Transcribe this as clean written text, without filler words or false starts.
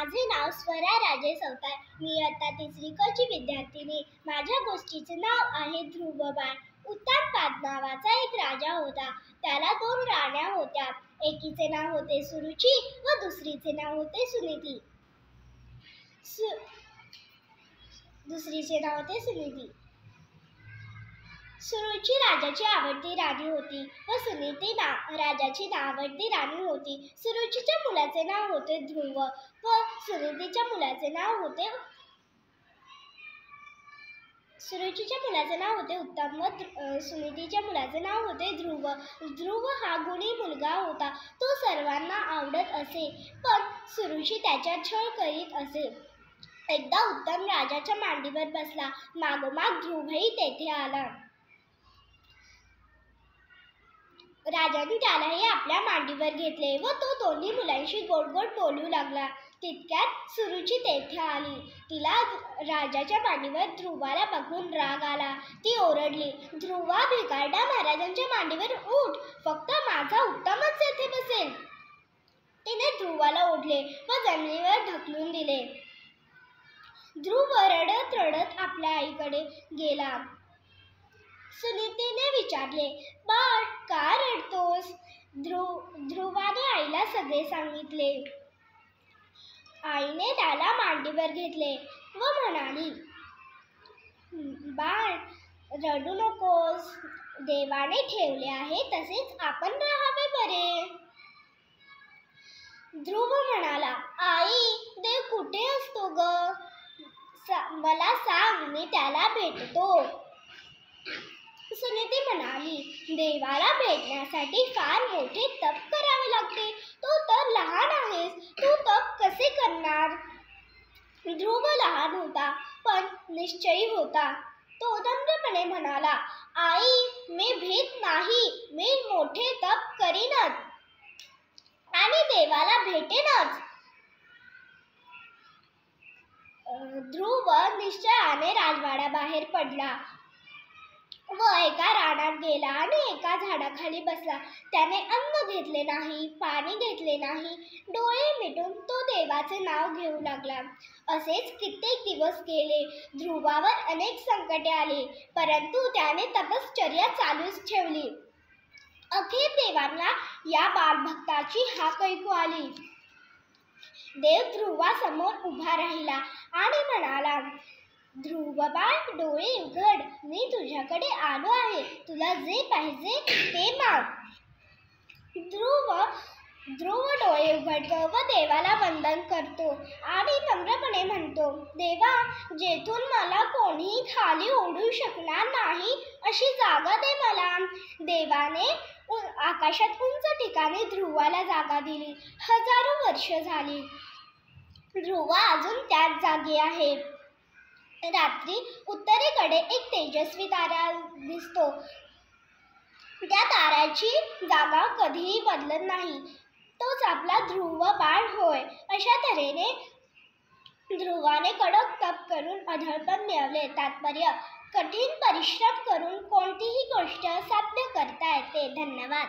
माझे नाव स्वरा राजेश अवतार. मी इयत्ता 3री क ची विद्यार्थिनी. माझ्या गोष्टीचे नाव आहे ध्रुवबाळ. उत्तानपाद नावाचा एक राजा होता. त्याला 2 राण्या होत्या. एकीचे नाव होते सुरुची व दुसरीचे नाव होते सुनीती. सुरुची राजाची आवडती राणी होती व सुनीती राजाची आवडती राणी होती. सुरुचीच्या मुलाचे नाव होते ध्रुव व सुनीतीच्या मुलाचे नाव होते उत्तम व सुनीतीच्या मुलाचे नाव होते ध्रुव. ध्रुव हा गुणी मुलगा होता. तो सर्वांना आवडत असे, पण सुरुची त्याच्या छळ करीत असे. एकदा उत्तम राजाच्या मांडीवर बसला. मागोमाग ध्रुवही तेथे आला. राजाने त्यालाही आपल्या मांडीवर घेतले व तो दोन्ही मुलांशी गोड गोड बोलू लागला. तितक्यात सुरुची तेथे आली. तिला राजाच्या मांडीवर ध्रुवाला बघून राग आला. ती ओरडली, ध्रुवा भिकारड्या, महाराजांच्या मांडीवर उठ, फक्त माझा उत्तमच येथे बसेल. तिने ध्रुवाला ओढले व जमिनीवर ढकलून दिले. ध्रुव रडत रडत आपल्या आईकडे गेला. सुनीतीने विचारले, बाळ, का रडतोस? ध्रुवाने आईला सगळे सांगितले. आईने त्याला मांडीवर घेतले व म्हणाली, बाळ, रडू नकोस. देवाने ठेवले आहे तसेच आपण राहावे बरे. ध्रुव म्हणाला, आई, देव कुठे असतो ग? मला सांग, मी त्याला भेटतो. सुनीती म्हणाली, देवाला भेटण्यासाठी फार मोठे तप करावे लागते. तू तर लहान आहेस, तू तप कसे करणार? ध्रुव लहान होता पण निश्चयी होता. तो नम्रपणे म्हणाला, आई, मी भीत नाही. मी मोठे तप करीनच आणि देवाला भेटेनच. ध्रुव निश्चयाने राजवाड्याबाहेर पडला व एका रानात गेला आणि एका झाडाखाली बसला. त्याने अन्न घेतले नाही, पाणी घेतले नाही. डोळे मिटून तो देवाचे नाव घेऊ लागला. असेच कित्येक दिवस गेले. ध्रुवावर अनेक संकटे आली, परंतु त्याने तपश्चर्या चालूच ठेवली. अखेर देवांना या बालभक्ताची हाक ऐकू आली. देव ध्रुवासमोर उभा राहिला आणि म्हणाला, ध्रुवबाळ, डोळे उघड. मी तुझ्याकडे आलो आहे. तुला जे पाहिजे ते माग. ध्रुव डोळे उघडतो व देवाला वंदन करतो आणि नम्रपणे म्हणतो, देवा, जेथून मला कोणीही खाली ओढू शकणार नाही अशी जागा दे मला. देवाने आकाशात उंच ठिकाणी ध्रुवाला जागा दिली. हजारो वर्ष झाली. ध्रुव अजून त्याच जागी आहे. रात्री उत्तरेकडे एक तेजस्वी तारा दिसतो. त्या ताऱ्याची जागा कधीही बदलत नाही. तोच आपला ध्रुव बाळ होय. अशा तऱ्हेने ध्रुवाने कडक तप करून अढळपण मिळवले. तात्पर्य, कठीण परिश्रम करून कोणतीही गोष्ट साध्य करता येते. धन्यवाद.